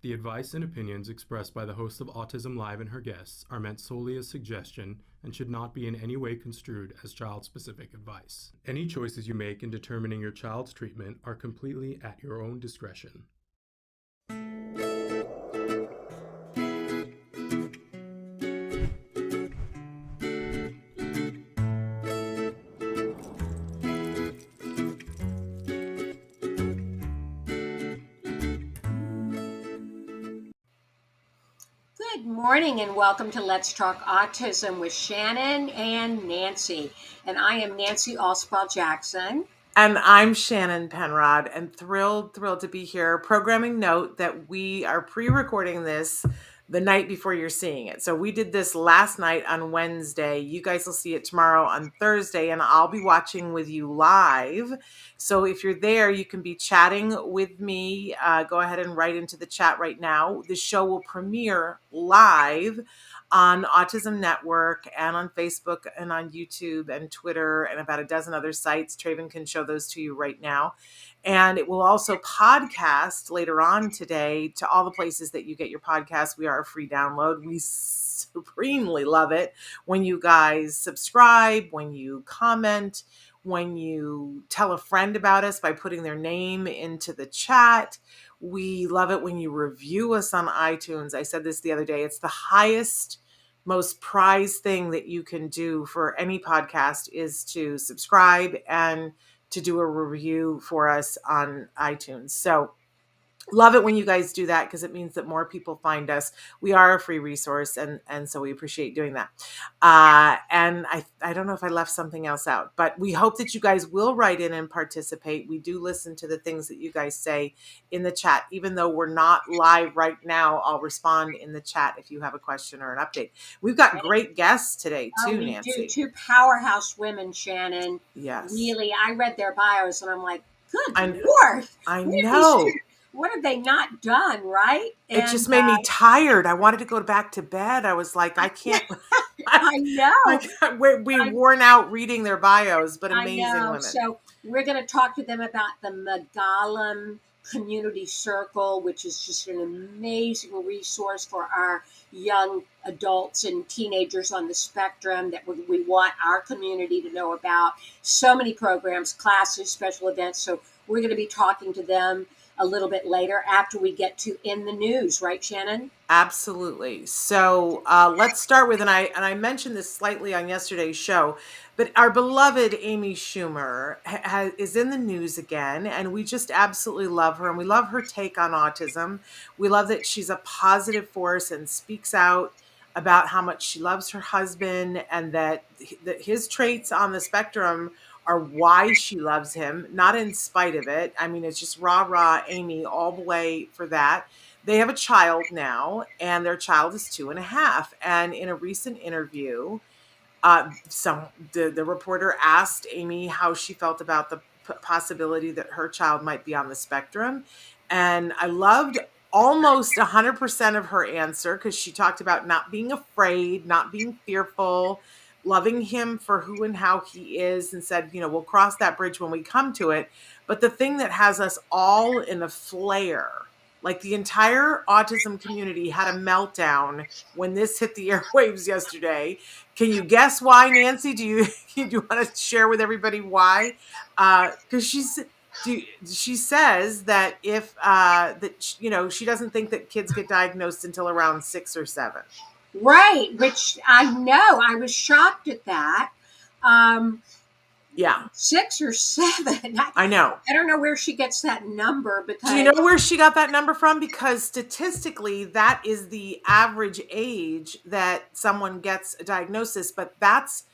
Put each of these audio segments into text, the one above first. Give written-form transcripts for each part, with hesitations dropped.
The advice and opinions expressed by the host of Autism Live and her guests are meant solely as suggestion and should not be in any way construed as child-specific advice. Any choices you make in determining your child's treatment are completely at your own discretion. Good morning and welcome to Let's Talk Autism with Shannon and Nancy. And I am Nancy Alspaugh-Jackson. And I'm Shannon Penrod, and thrilled to be here. Programming note that we are pre-recording this the night before you're seeing it. So we did this last night on Wednesday. You guys will see it tomorrow on Thursday, and I'll be watching with you live. So if you're there, you can be chatting with me. Go ahead and write into the chat right now. The show will premiere live on Autism Network and on Facebook and on YouTube and Twitter and about a dozen other sites. Traven can show those to you right now. And it will also podcast later on today to all the places that you get your podcasts. We are a free download. We supremely love it when you guys subscribe, when you comment, when you tell a friend about us by putting their name into the chat. We love it when you review us on iTunes. I said this the other day. It's the highest, most prized thing that you can do for any podcast is to subscribe and to do a review for us on iTunes. So love it when you guys do that because it means that more people find us. We are a free resource, and so we appreciate doing that. And I don't know if I left something else out, but we hope that you guys will write in and participate. We do listen to the things that you guys say in the chat. Even though we're not live right now, I'll respond in the chat if you have a question or an update. We've got great guests today too, Nancy. We do, two powerhouse women, Shannon. Yes. Really, I read their bios and I'm like, good Lord. I know. What have they not done, right? It just made me tired. I wanted to go back to bed. I was like, I can't. I know. We worn out reading their bios, but amazing women. So we're going to talk to them about the Maagalim Community Circle, which is just an amazing resource for our young adults and teenagers on the spectrum that we want our community to know about. So many programs, classes, special events. So we're going to be talking to them a little bit later after we get to In the News, right, Shannon? Absolutely. So let's start with, and I mentioned this slightly on yesterday's show, but our beloved Amy Schumer is in the news again, and we just absolutely love her, and we love her take on autism. We love that she's a positive force and speaks out about how much she loves her husband and that his traits on the spectrum are why she loves him, not in spite of it. I mean, it's just rah, Amy, all the way for that. They have a child now, and their child is 2.5. And in a recent interview, the reporter asked Amy how she felt about the possibility that her child might be on the spectrum. And I loved almost 100% of her answer because she talked about not being afraid, not being fearful, loving him for who and how he is, and said, we'll cross that bridge when we come to it. But the thing that has us all in a flare, like the entire autism community had a meltdown when this hit the airwaves yesterday. Can you guess why, Nancy? Do you want to share with everybody why? Because she says that if she doesn't think that kids get diagnosed until around 6 or 7. Right, which I know. I was shocked at that. Yeah. 6 or 7. I know. I don't know where she gets that number. Because... Do you know where she got that number from? Because statistically, that is the average age that someone gets a diagnosis. But that's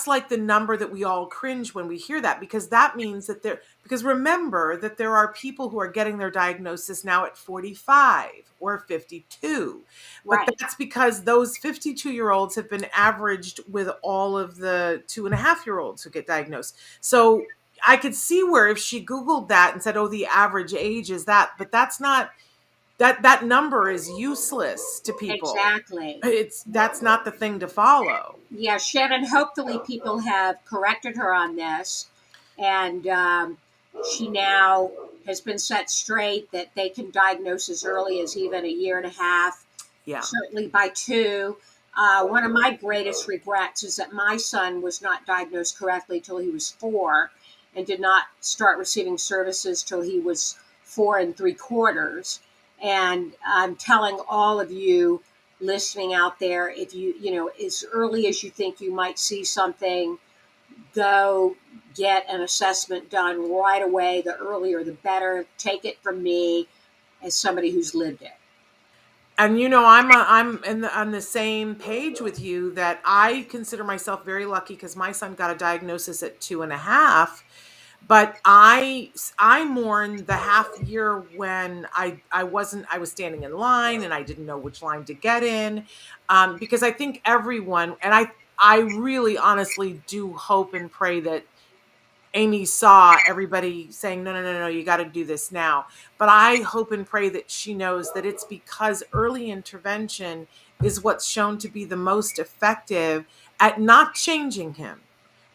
like the number that we all cringe when we hear that, because that means that because remember that there are people who are getting their diagnosis now at 45 or 52. Right. But that's because those 52-year-olds have been averaged with all of the 2.5-year-olds who get diagnosed. So I could see where if she Googled that and said, oh, the average age is that, but that's not, that number is useless to people. Exactly. That's not the thing to follow. Yeah, Shannon, hopefully people have corrected her on this. And she now has been set straight, that they can diagnose as early as even a year and a half, Yeah. certainly by 2. One of my greatest regrets is that my son was not diagnosed correctly till he was 4 and did not start receiving services till he was 4 3/4. And I'm telling all of you listening out there, if you as early as you think you might see something, go get an assessment done right away. The earlier, the better. Take it from me as somebody who's lived it. And I'm on the same page with you, that I consider myself very lucky because my son got a diagnosis at 2.5. But I mourn the half year when I was standing in line and I didn't know which line to get in, because I think everyone, and I really honestly do hope and pray that Amy saw everybody saying, no, you got to do this now. But I hope and pray that she knows that it's because early intervention is what's shown to be the most effective at not changing him.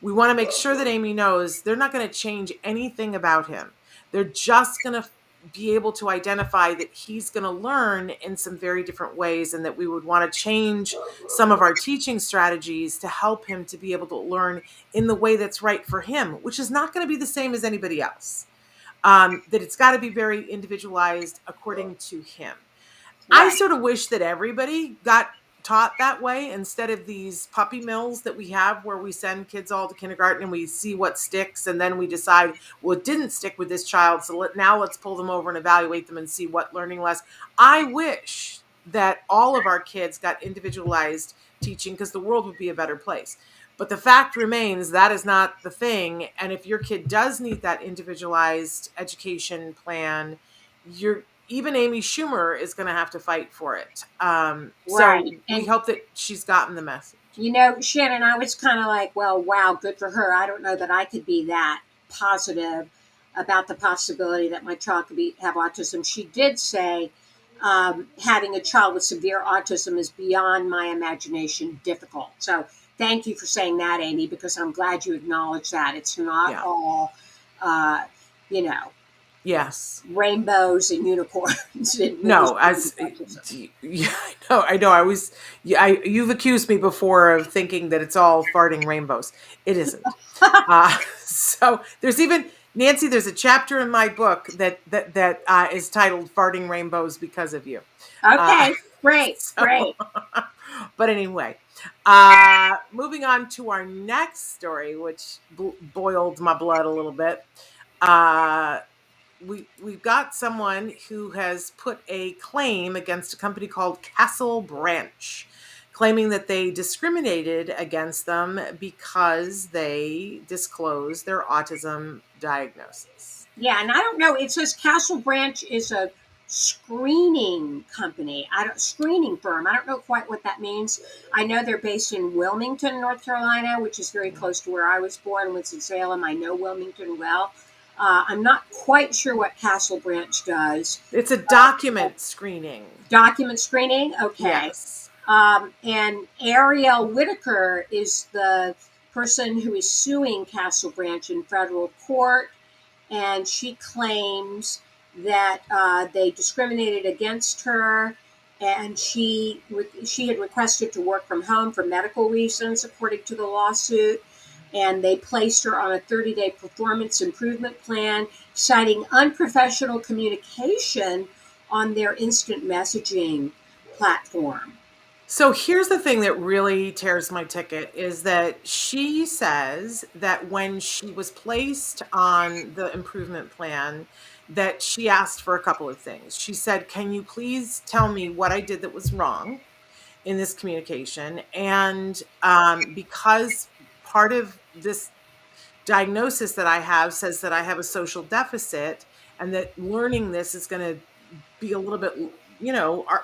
We want to make sure that Amy knows they're not going to change anything about him. They're just going to be able to identify that he's going to learn in some very different ways, and that we would want to change some of our teaching strategies to help him to be able to learn in the way that's right for him, which is not going to be the same as anybody else. That it's got to be very individualized according to him. Right. I sort of wish that everybody got taught that way, instead of these puppy mills that we have where we send kids all to kindergarten and we see what sticks, and then we decide, well, it didn't stick with this child, so now let's pull them over and evaluate them and see what learning less. I wish that all of our kids got individualized teaching, because the world would be a better place. But the fact remains that is not the thing. And if your kid does need that individualized education plan, even Amy Schumer is going to have to fight for it. Right. So we hope that she's gotten the message. Shannon, I was kind of like, well, wow, good for her. I don't know that I could be that positive about the possibility that my child could have autism. She did say having a child with severe autism is beyond my imagination difficult. So thank you for saying that, Amy, because I'm glad you acknowledge that. It's not all, Yes. rainbows and unicorns. No, I know. You've accused me before of thinking that it's all farting rainbows. It isn't. So there's even, Nancy, there's a chapter in my book that is titled "Farting Rainbows Because of You." Okay, great. But anyway, moving on to our next story, which boiled my blood a little bit. We've got someone who has put a claim against a company called CastleBranch, claiming that they discriminated against them because they disclosed their autism diagnosis. Yeah, and I don't know. It says CastleBranch is a screening company, screening firm. I don't know quite what that means. I know they're based in Wilmington, North Carolina, which is very close to where I was born, Winston-Salem. I know Wilmington well. I'm not quite sure what CastleBranch does. It's a document screening. Document screening? Okay. Yes. And Ariel Whitaker is the person who is suing CastleBranch in federal court, and she claims that they discriminated against her, and she had requested to work from home for medical reasons, according to the lawsuit. And they placed her on a 30-day performance improvement plan, citing unprofessional communication on their instant messaging platform. So here's the thing that really tears my ticket, is that she says that when she was placed on the improvement plan, that she asked for a couple of things. She said, can you please tell me what I did that was wrong in this communication? And because part of this diagnosis that I have says that I have a social deficit, and that learning this is going to be a little bit,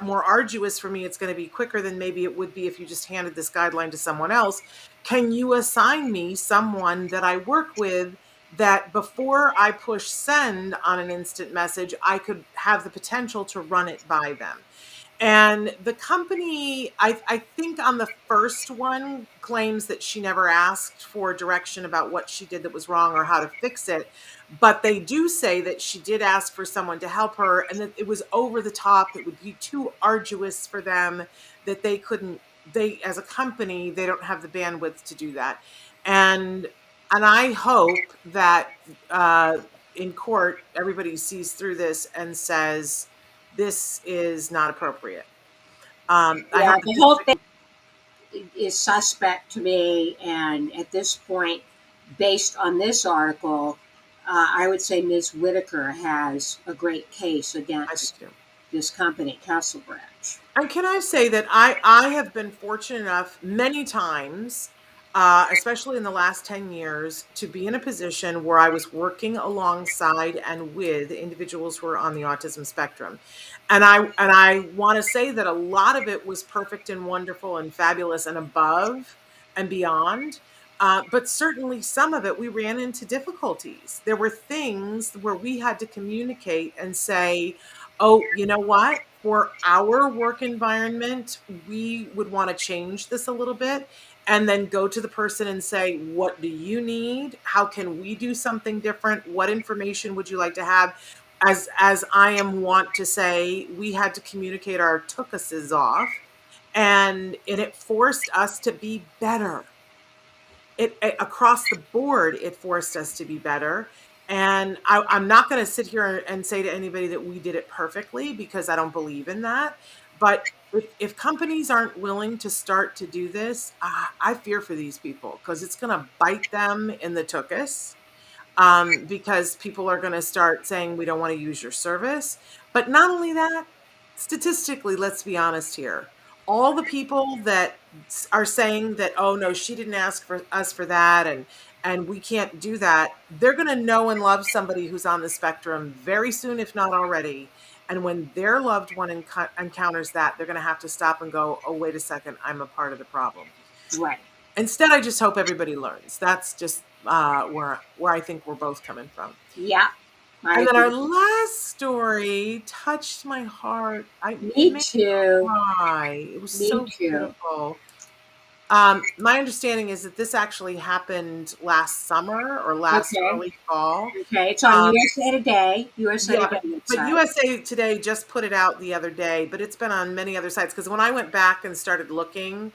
more arduous for me. It's going to be quicker than maybe it would be if you just handed this guideline to someone else. Can you assign me someone that I work with, that before I push send on an instant message, I could have the potential to run it by them? And the company, I think on the first one, claims that she never asked for direction about what she did that was wrong or how to fix it. But they do say that she did ask for someone to help her, and that it was over the top. It would be too arduous for them, that they couldn't, they, as a company, they don't have the bandwidth to do that. And I hope that in court, everybody sees through this and says, this is not appropriate. I Yeah, hope the that whole thing is suspect to me. And at this point, based on this article, I would say Ms. Whitaker has a great case I do against too. this company, CastleBranch. And can I say that I have been fortunate enough many times, especially in the last 10 years, to be in a position where I was working alongside and with individuals who are on the autism spectrum. And I want to say that a lot of it was perfect and wonderful and fabulous and above and beyond. But certainly some of it, we ran into difficulties. There were things where we had to communicate and say, oh, you know what? For our work environment, we would want to change this a little bit, and then go to the person and say, what do you need? How can we do something different? What information would you like to have? As I am want to say, we had to communicate our tookuses off, and it forced us to be better. It across the board, it forced us to be better. And I'm not going to sit here and say to anybody that we did it perfectly, because I don't believe in that. But if companies aren't willing to start to do this, I fear for these people, because it's going to bite them in the tuchus. Because people are going to start saying, we don't want to use your service. But not only that, statistically, let's be honest here. All the people that are saying that, oh no, she didn't ask for us for that, and we can't do that, they're going to know and love somebody who's on the spectrum very soon, if not already. And when their loved one encounters that, they're going to have to stop and go, oh, wait a second, I'm a part of the problem. Right. Instead, I just hope everybody learns. That's just where I think we're both coming from. Yeah. And then our last story touched my heart. Me too. Cry. It was so beautiful. My understanding is that this actually happened last summer or last early fall. Okay, it's on USA Today. USA Today. But USA Today just put it out the other day, but it's been on many other sites. Because when I went back and started looking,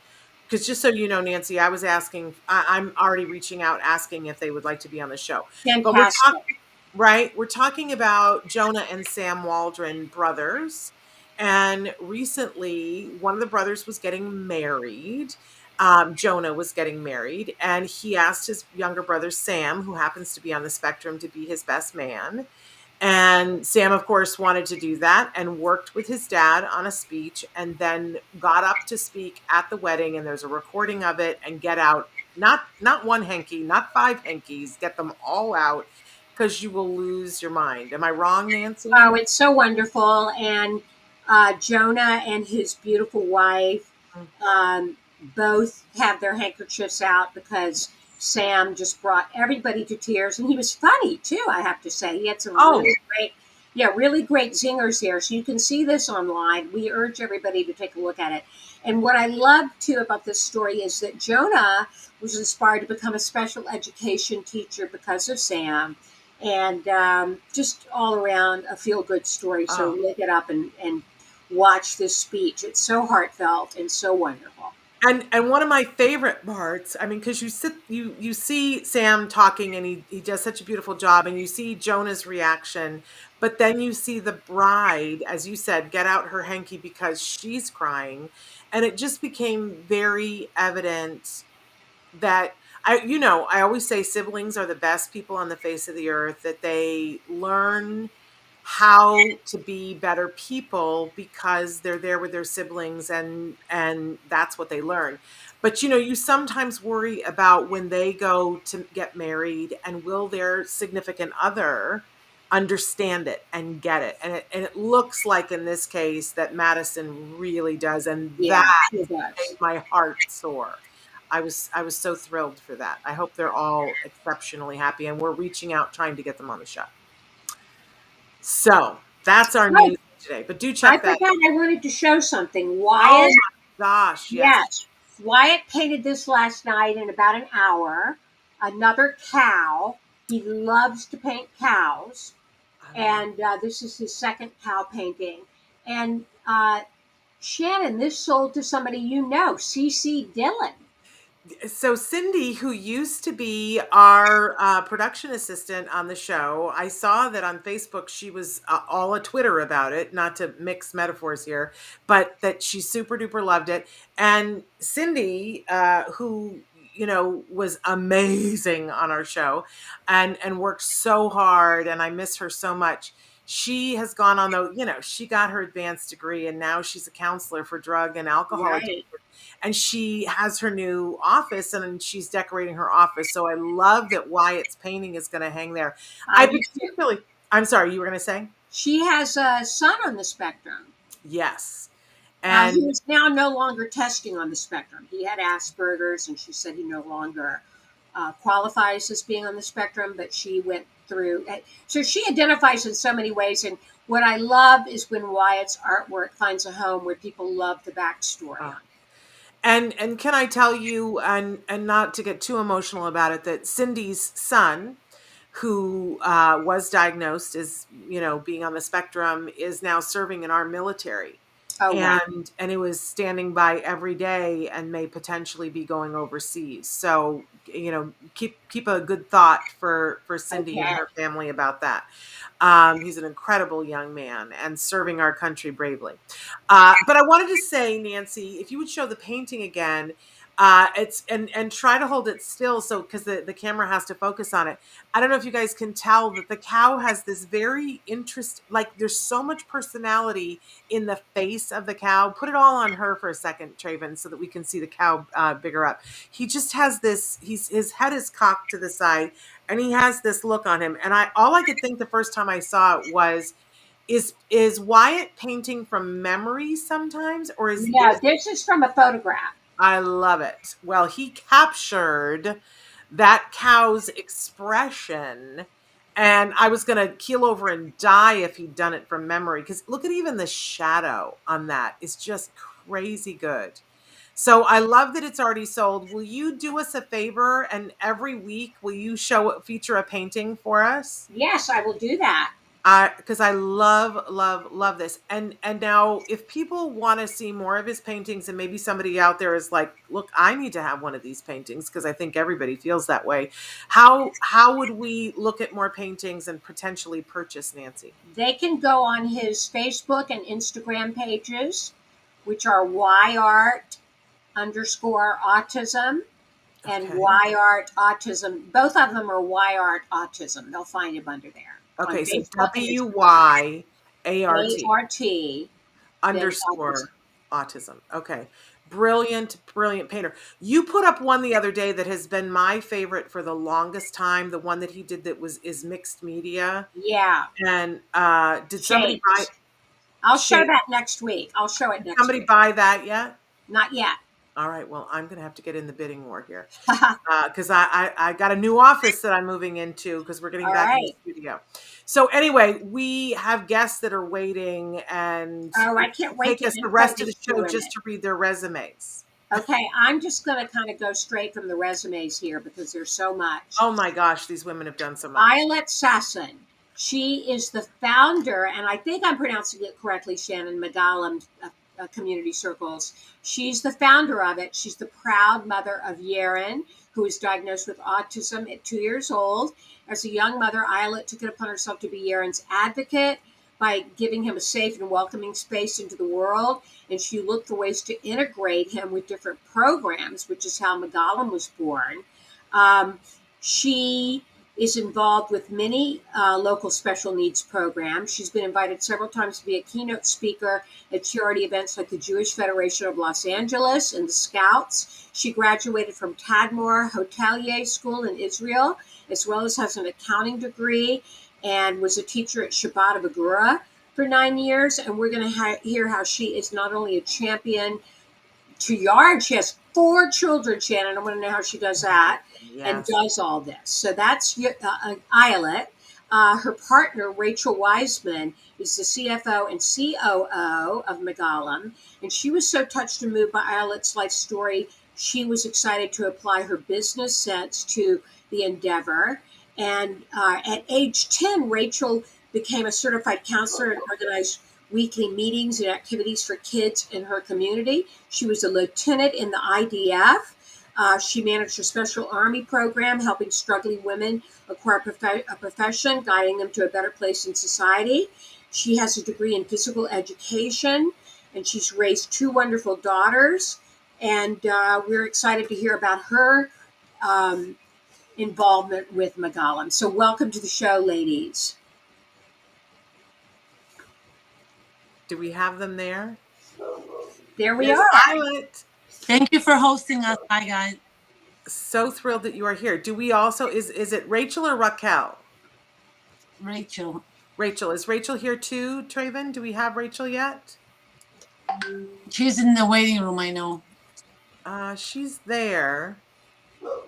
because just so you know, Nancy, I was asking, I'm already reaching out asking if they would like to be on the show. Fantastic. But we're talking about Jonah and Sam Waldron brothers. And recently, one of the brothers was getting married. Jonah was getting married, and he asked his younger brother, Sam, who happens to be on the spectrum, to be his best man. And Sam, of course, wanted to do that and worked with his dad on a speech, and then got up to speak at the wedding. And there's a recording of it. And get out, not one hanky, not 5 hankies, get them all out, because you will lose your mind. Am I wrong, Nancy? Oh, it's so wonderful. And Jonah and his beautiful wife both have their handkerchiefs out, because Sam just brought everybody to tears. And he was funny, too, I have to say. He had some really great zingers here. So you can see this online. We urge everybody to take a look at it. And what I love, too, about this story is that Jonah was inspired to become a special education teacher because of Sam. And just all around a feel-good story. So look it up and watch this speech. It's so heartfelt and so wonderful. And one of my favorite parts, I mean, because you see Sam talking, and he does such a beautiful job, and you see Jonah's reaction, but then you see the bride, as you said, get out her hanky because she's crying. And it just became very evident that I always say siblings are the best people on the face of the earth, that they learn how to be better people because they're there with their siblings, and that's what they learn. But you sometimes worry about when they go to get married, and will their significant other understand it and get it. And it looks like in this case that Madison really does, and that made my heart soar. I was so thrilled for that. I hope they're all exceptionally happy, and we're reaching out trying to get them on the show. So that's our news today. But do check that. I forgot I wanted to show something. Wyatt. Oh my gosh! Yes. Wyatt painted this last night in about an hour. Another cow He loves to paint cows, I love and this is his second cow painting. And Shannon, this sold to somebody you know, CC Dillon. So Cindy, who used to be our production assistant on the show, I saw that on Facebook she was all a Twitter about it, not to mix metaphors here, but that she super duper loved it. And Cindy, who was amazing on our show and worked so hard, and I miss her so much. She has gone on, though, she got her advanced degree, and now she's a counselor for drug and alcohol addiction, Right. and she has her new office and she's decorating her office. So I love that Wyatt's painting is going to hang there. I do too. I'm sorry, you were going to say? She has a son on the spectrum. Yes. He And is now no longer testing on the spectrum. He had Asperger's, and she said he no longer qualifies as being on the spectrum, but she went through. So she identifies in so many ways. And what I love is when Wyatt's artwork finds a home where people love the backstory on it. and can I tell you, and not to get too emotional about it, that Cindy's son, who was diagnosed as being on the spectrum, is now serving in our military. Oh, wow. And it was standing by every day and may potentially be going overseas. So keep a good thought for Cindy and Okay. her family about that. He's an incredible young man and serving our country bravely. But I wanted to say, Nancy, if you would show the painting again, it's and try to hold it still, so because the camera has to focus on it. I don't know if you guys can tell that the cow has this very like there's so much personality in the face of the cow. Put it all on her for a second, Traven, so that we can see the cow bigger up. He just has this. His head is cocked to the side, and he has this look on him. And all I could think the first time I saw it was, is Wyatt painting from memory sometimes, or is No, this? this is from a photograph. I love it. Well, he captured that cow's expression, and I was going to keel over and die if he'd done it from memory, because look at even the shadow on that is just crazy good. So I love that it's already sold. Will you do us a favor, and every week will you feature a painting for us? Yes, I will do that. Because I love this. And now if people want to see more of his paintings, and maybe somebody out there is like, look, I need to have one of these paintings, because I think everybody feels that way. How would we look at more paintings and potentially purchase, Nancy? They can go on his Facebook and Instagram pages, which are WyArt _ autism and Okay. WyArt autism. Both of them are WyArt autism. They'll find him under there. Okay, so Facebook and WYART ART _ autism. Okay. Brilliant painter. You put up one the other day that has been my favorite for the longest time. The one that he did that is mixed media. Yeah. And did somebody buy? Shapes. I'll show Shape. that next week. I'll show it next Somebody week. buy that yet? Not yet. All right. Well, I'm going to have to get in the bidding war here, because I got a new office that I'm moving into, because we're getting All back in right. the studio. So anyway, we have guests that are waiting, and Oh, I can't wait take to us the rest of the show introduce you in just it. to read their resumes. Okay, I'm just going to kind of go straight from the resumes here because there's so much. Oh my gosh, these women have done so much. Ayelet Shares. She is the founder, and I think I'm pronouncing it correctly, Shannon, Maagalim Community Circles. She's the founder of it. She's the proud mother of Yaren, who was diagnosed with autism at 2 years old. As a young mother, Ayelet took it upon herself to be Yaren's advocate by giving him a safe and welcoming space into the world. And she looked for ways to integrate him with different programs, which is how Maagalim was born. She is involved with many local special needs programs. She's been invited several times to be a keynote speaker at charity events like the Jewish Federation of Los Angeles and the Scouts. She graduated from Tadmor Hotelier School in Israel, as well as has an accounting degree, and was a teacher at Shabbat of Agura for 9 years. And we're going to hear how she is not only a champion to YART, she has 4 children, Shannon. I want to know how she does that. Yes. And does all this. So that's Ayelet. Her partner, Rachel Weizman, is the CFO and COO of Maagalim. And she was so touched and moved by Ayelet's life story, she was excited to apply her business sense to the endeavor. And at age 10, Rachel became a certified counselor and organized weekly meetings and activities for kids in her community. She was a lieutenant in the IDF. She managed a special army program helping struggling women acquire a profession, guiding them to a better place in society. She has a degree in physical education, and she's raised 2 wonderful daughters. And we're excited to hear about her involvement with Maagalim. So welcome to the show, ladies. Do we have them there? There we Yes, are. Ayelet. Thank you for hosting us. Hi, guys. So thrilled that you are here. Do we also, is it Rachel or Raquel? Rachel. Rachel. Is Rachel here too, Traven? Do we have Rachel yet? She's in the waiting room, I know. She's there.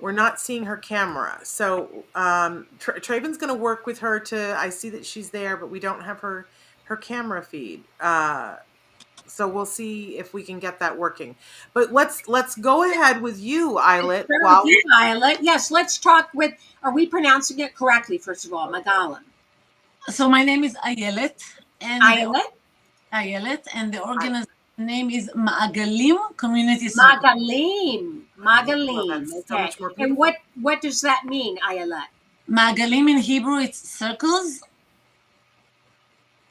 We're not seeing her camera. So Traven's going to work with her I see that she's there, but we don't have her camera feed. So we'll see if we can get that working. But let's go ahead with you, Ayelet. Ayelet. Yes, let's talk with, are we pronouncing it correctly, first of all, Maagalim? So my name is Ayelet. And Ayelet? And the organization name is Maagalim Community Circles. Maagalim. Okay. So and what does that mean, Ayelet? Maagalim in Hebrew, it's circles.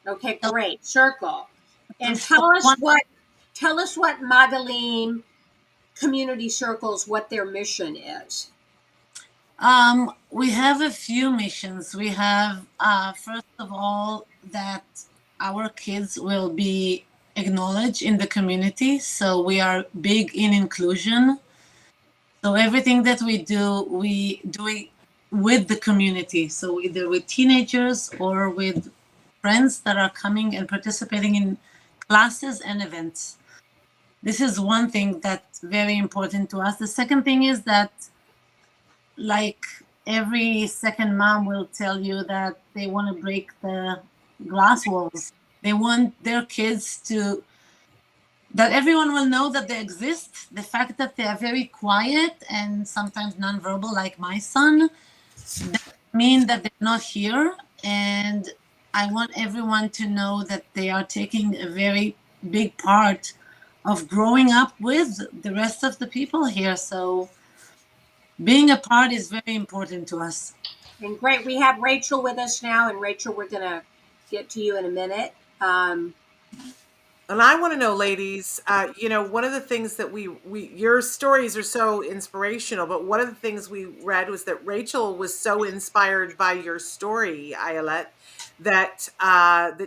Okay, great. Circle. And tell us what Maagalim Community Circles, what their mission is. We have a few missions. We have, first of all, that our kids will be acknowledged in the community. So we are big in inclusion. So everything that we do it with the community. So either with teenagers or with friends that are coming and participating in classes and events. This is one thing that's very important to us. The second thing is that, like every second mom will tell you that they want to break the glass walls. They want their kids that everyone will know that they exist. The fact that they are very quiet and sometimes nonverbal, like my son, doesn't mean that they're not here. And I want everyone to know that they are taking a very big part of growing up with the rest of the people here. So being a part is very important to us. And great. We have Rachel with us now. And Rachel, we're going to get to you in a minute. And I want to know, ladies, one of the things that your stories are so inspirational, but one of the things we read was that Rachel was so inspired by your story, Ayelet, that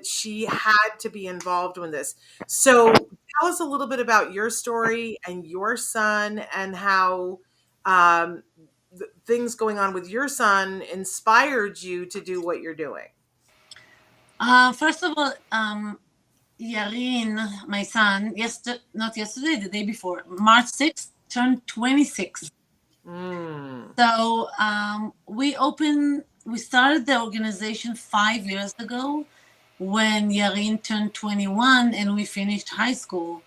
she had to be involved in this. So tell us a little bit about your story and your son and how things going on with your son inspired you to do what you're doing. First of all, Yarin, my son, not yesterday, the day before, March 6th, turned 26. So we started the organization 5 years ago when Yarin turned 21 and we finished high school.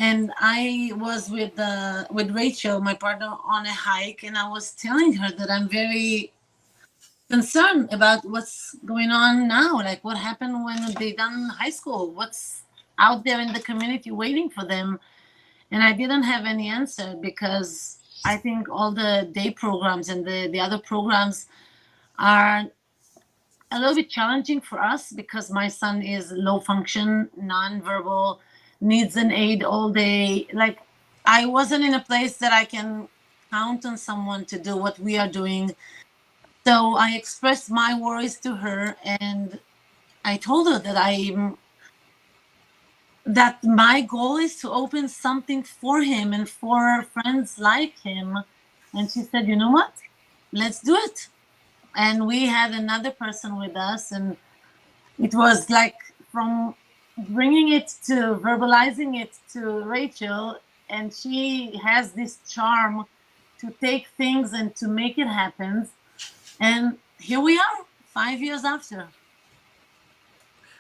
And I was with Rachel, my partner, on a hike, and I was telling her that I'm very concerned about what's going on now, like what happened when they done high school, what's out there in the community waiting for them. And I didn't have any answer because I think all the day programs and the other programs are a little bit challenging for us because my son is low function, nonverbal, needs an aid all day. Like I wasn't in a place that I can count on someone to do what we are doing. So I expressed my worries to her, and I told her that my goal is to open something for him and for friends like him. And she said, you know what? Let's do it. And we had another person with us, and it was like from bringing it to verbalizing it to Rachel, and she has this charm to take things and to make it happen. And here we are, 5 years after.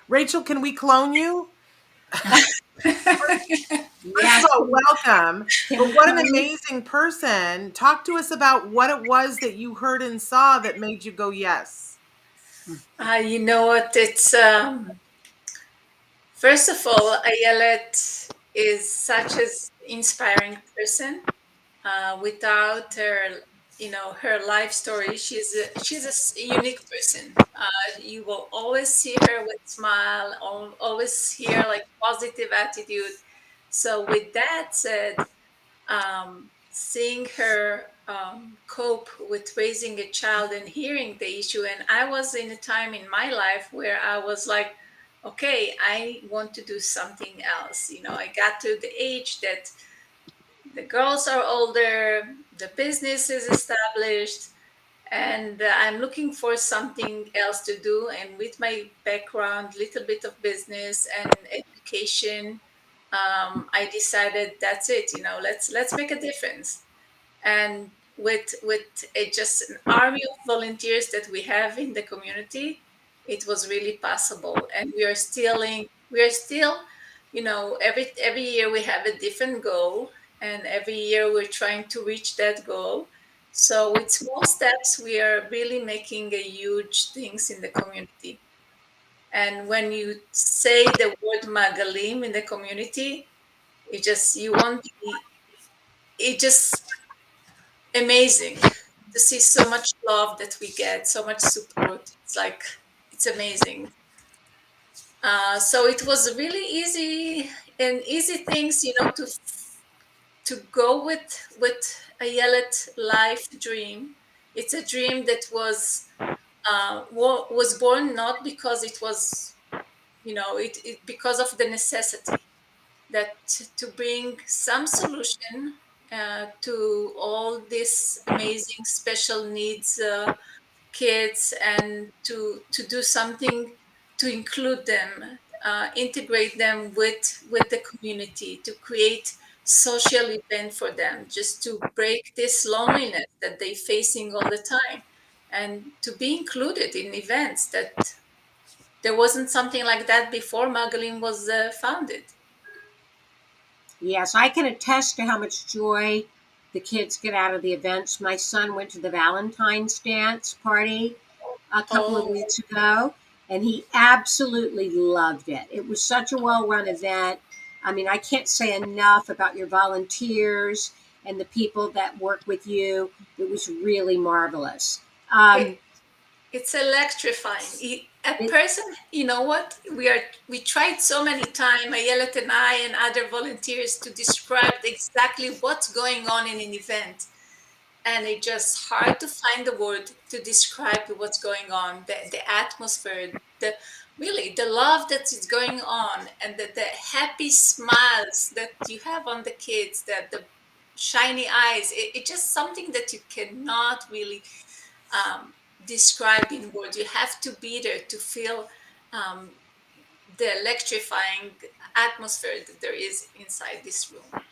Rachel, can we clone you? Yes. First of all, welcome. Can But we what an close? amazing person. Talk to us about what it was that you heard and saw that made you go, yes. You know what? It's first of all, Ayelet is such an inspiring person. Without her, her life story, she's a unique person. You will always see her with smile, always hear like positive attitude. So with that said, seeing her cope with raising a child and hearing the issue. And I was in a time in my life where I was like, okay, I want to do something else. I got to the age that the girls are older, the business is established, and I'm looking for something else to do. And with my background, little bit of business and education, I decided that's it. Let's make a difference. And with just an army of volunteers that we have in the community, it was really possible. And we are still, every year we have a different goal, and every year we're trying to reach that goal. So with small steps, we are really making a huge things in the community. And when you say the word Magalim in the community, you won't be, it just amazing to see so much love that we get, so much support. It's amazing. So it was really easy things, to go with a Ayelet life dream. It's a dream that was born not because it was, it because of the necessity that to bring some solution to all these amazing special needs kids, and to do something to include them, integrate them with the community, to create social event for them, just to break this loneliness that they're facing all the time, and to be included in events that there wasn't something like that before Magalim was founded. Yes, I can attest to how much joy the kids get out of the events. My son went to the Valentine's dance party a couple of Oh, weeks ago, and he absolutely loved it. It was such a well run event. I mean, I can't say enough about your volunteers and the people that work with you. It was really marvelous. it, Um, it's electrifying. A it, person, you know what? We tried so many times, Ayelet and I and other volunteers, to describe exactly what's going on in an event, and it's just hard to find the word to describe what's going on. The atmosphere, the love that is going on, and the happy smiles that you have on the kids, the shiny eyes. It's just something that you cannot really um, describe in words. You have to be there to feel um, the electrifying atmosphere that there is inside this room.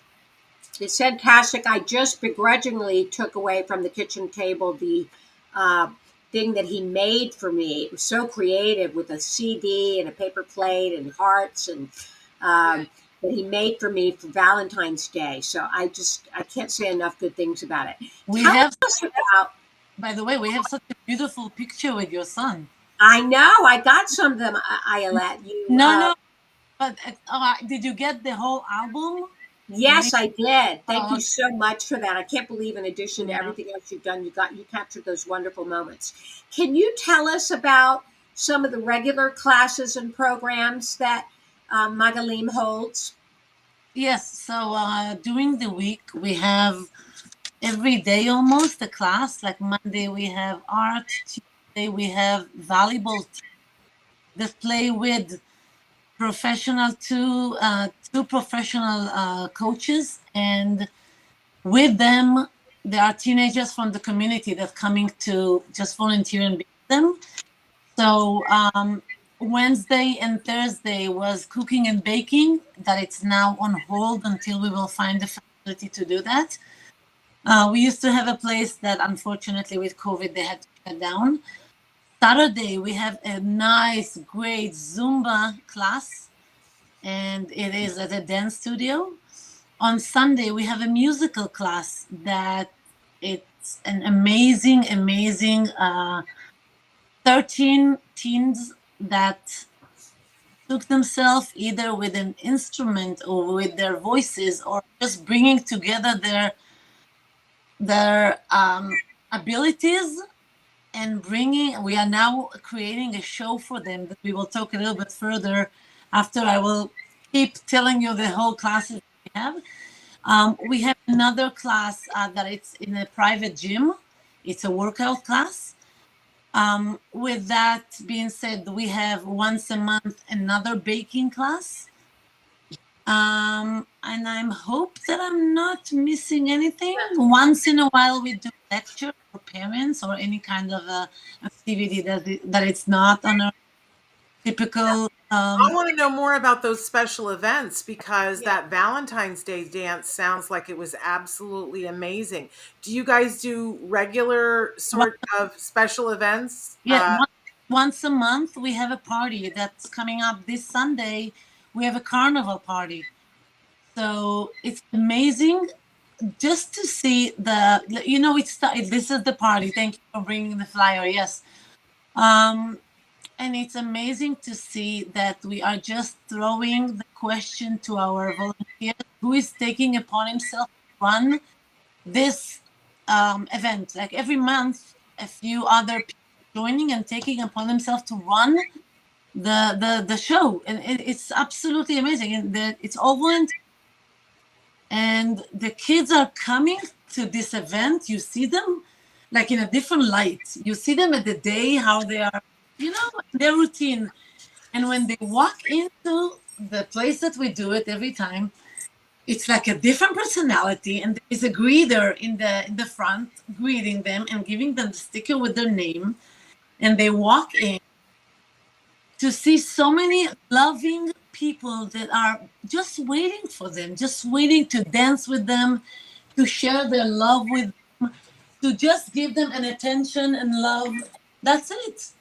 It's fantastic. I just begrudgingly took away from the kitchen table the uh, thing that he made for me. It was so creative with a CD and a paper plate and hearts and Yeah. that he made for me for Valentine's Day. So I can't say enough good things about it. We Tell have, us about. by the way, we have such a beautiful picture with your son. I know I got some of them, Ayelet. No, but did you get the whole album? Yes, I did. Thank Oh, you so much for that. I can't believe, in addition to yeah. everything else you've done, you captured those wonderful moments. Can you tell us about some of the regular classes and programs that Magalim holds? Yes. So during the week, we have every day almost a class. Like Monday, we have art. Tuesday, we have volleyball that play with professional two professional coaches, and with them there are teenagers from the community that coming to just volunteer and be with them. So Wednesday and Thursday was cooking and baking, that it's now on hold until we will find the facility to do that. We used to have a place that unfortunately with COVID they had to shut down. Saturday we have a nice great Zumba class. and it is at a dance studio. On Sunday, we have a musical class that it's an amazing, 13 teens that took themselves either with an instrument or with their voices or just bringing together their abilities and we are now creating a show for them that we will talk a little bit further after. I will keep telling you the whole classes we have. We have another class that it's in a private gym. It's a workout class. With that being said, we have once a month another baking class. And I hope that I'm not missing anything. Once in a while, we do lecture for parents or any kind of activity that it's not on a typical. I want to know more about those special events because that Valentine's Day dance sounds like it was absolutely amazing. Do you guys do regular sort of special events? Yeah, once a month we have a party that's coming up this Sunday. We have a carnival party. So it's amazing just to see this is the party. Thank you for bringing the flyer. Yes. And it's amazing to see that we are just throwing the question to our volunteers who is taking upon himself to run this event. Like every month, a few other people joining and taking upon themselves to run the show. And it's absolutely amazing. And it's all volunteer. And the kids are coming to this event. You see them like in a different light. You see them at the day, how they are, their routine. And when they walk into the place that we do it every time, it's like a different personality. And there's a greeter in the front greeting them and giving them the sticker with their name. And they walk in to see so many loving people that are just waiting for them, just waiting to dance with them, to share their love with them, to just give them an attention and love. That's it.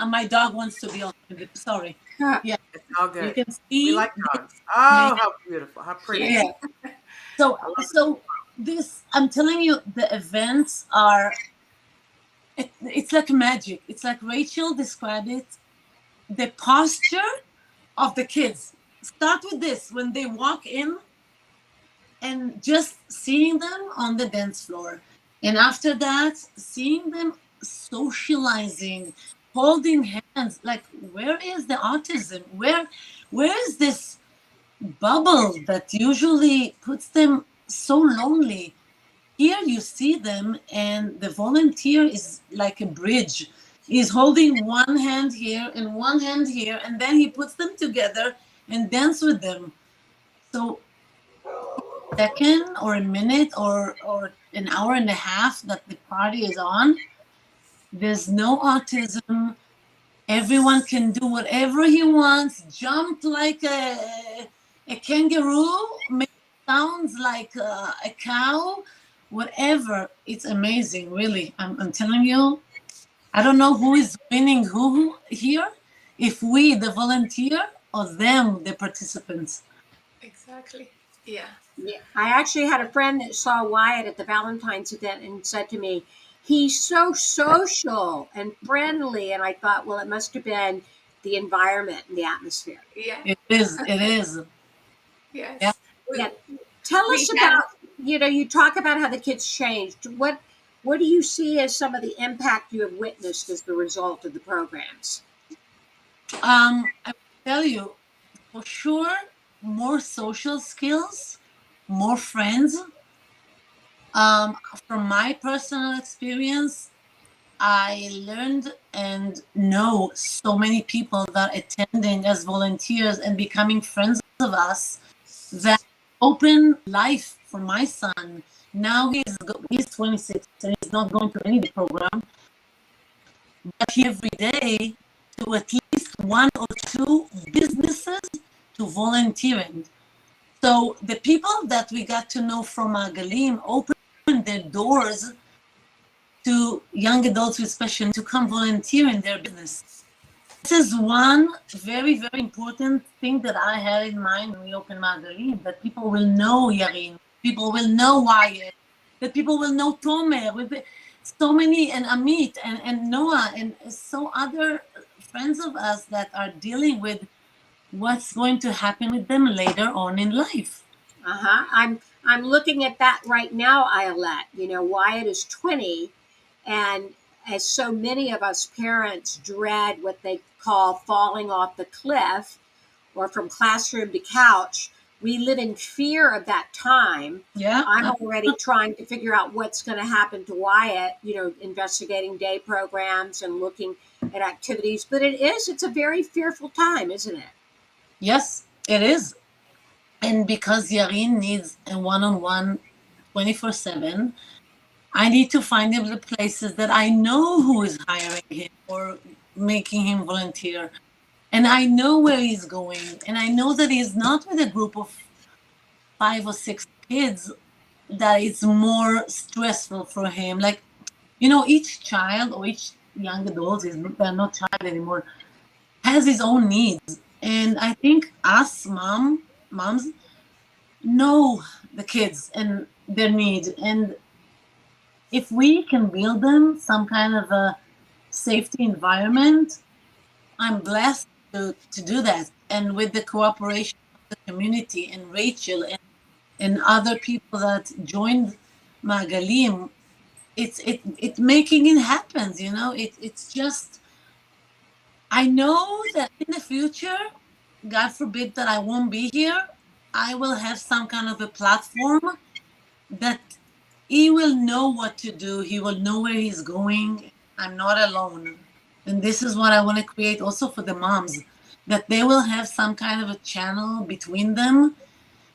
My dog wants to be on. Sorry. Yeah. It's all good. You can see. We like dogs. Oh, how beautiful. How pretty. Yeah. So this, I'm telling you, the events are, it's like magic. It's like Rachel described it. The posture of the kids. Start with this when they walk in and just seeing them on the dance floor. And after that, seeing them socializing, holding hands. Like, where is the autism? Where is this bubble that usually puts them so lonely? Here you see them, and the volunteer is like a bridge. He's holding one hand here and one hand here, and then he puts them together and dance with them. So a second or a minute or an hour and a half that the party is on, there's no autism. Everyone can do whatever he wants, jump like a kangaroo, make sounds like a cow, whatever. It's amazing, really. I'm telling you. I don't know who is winning who here, if we, the volunteer, or them, the participants. Exactly. Yeah. I actually had a friend that saw Wyatt at the Valentine's event and said to me, he's so social and friendly. And I thought, well, it must have been the environment and the atmosphere. Yeah. It is. Yes. Yeah. Tell us about, you talk about how the kids changed. What do you see as some of the impact you have witnessed as the result of the programs? I will tell you, for sure, more social skills, more friends. From my personal experience, I learned and know so many people that are attending as volunteers and becoming friends of us that open life for my son. Now he's 26 and he's not going to any program, but every day to at least one or two businesses to volunteering. So the people that we got to know from Maagalim opened their doors to young adults with special needs to come volunteer in their business. This is one very, very important thing that I had in mind when we opened Maagalim, that people will know Yarin, people will know Wyatt, that people will know Tomer, with so many, and Amit, and Noah, and so other friends of us that are dealing with what's going to happen with them later on in life. I'm looking at that right now, Ayelet. You know, Wyatt is 20, and as so many of us parents dread what they call falling off the cliff or from classroom to couch, we live in fear of that time. Yeah. I'm already trying to figure out what's going to happen to Wyatt, you know, investigating day programs and looking at activities. But it's a very fearful time, isn't it? Yes, it is. And because Yarin needs a one-on-one 24/7, I need to find him the places that I know who is hiring him or making him volunteer. And I know where he's going. And I know that he's not with a group of 5 or 6 kids, that it's more stressful for him. Like, you know, each child or each young adult, they're not child anymore, has his own needs. And I think us moms know the kids and their need. And if we can build them some kind of a safety environment, I'm blessed to do that. And with the cooperation of the community and Rachel and other people that joined Maagalim, it making it happens, you know. It's just, I know that in the future, God forbid that I won't be here, I will have some kind of a platform that he will know what to do. He will know where he's going. I'm not alone. And this is what I want to create also for the moms, that they will have some kind of a channel between them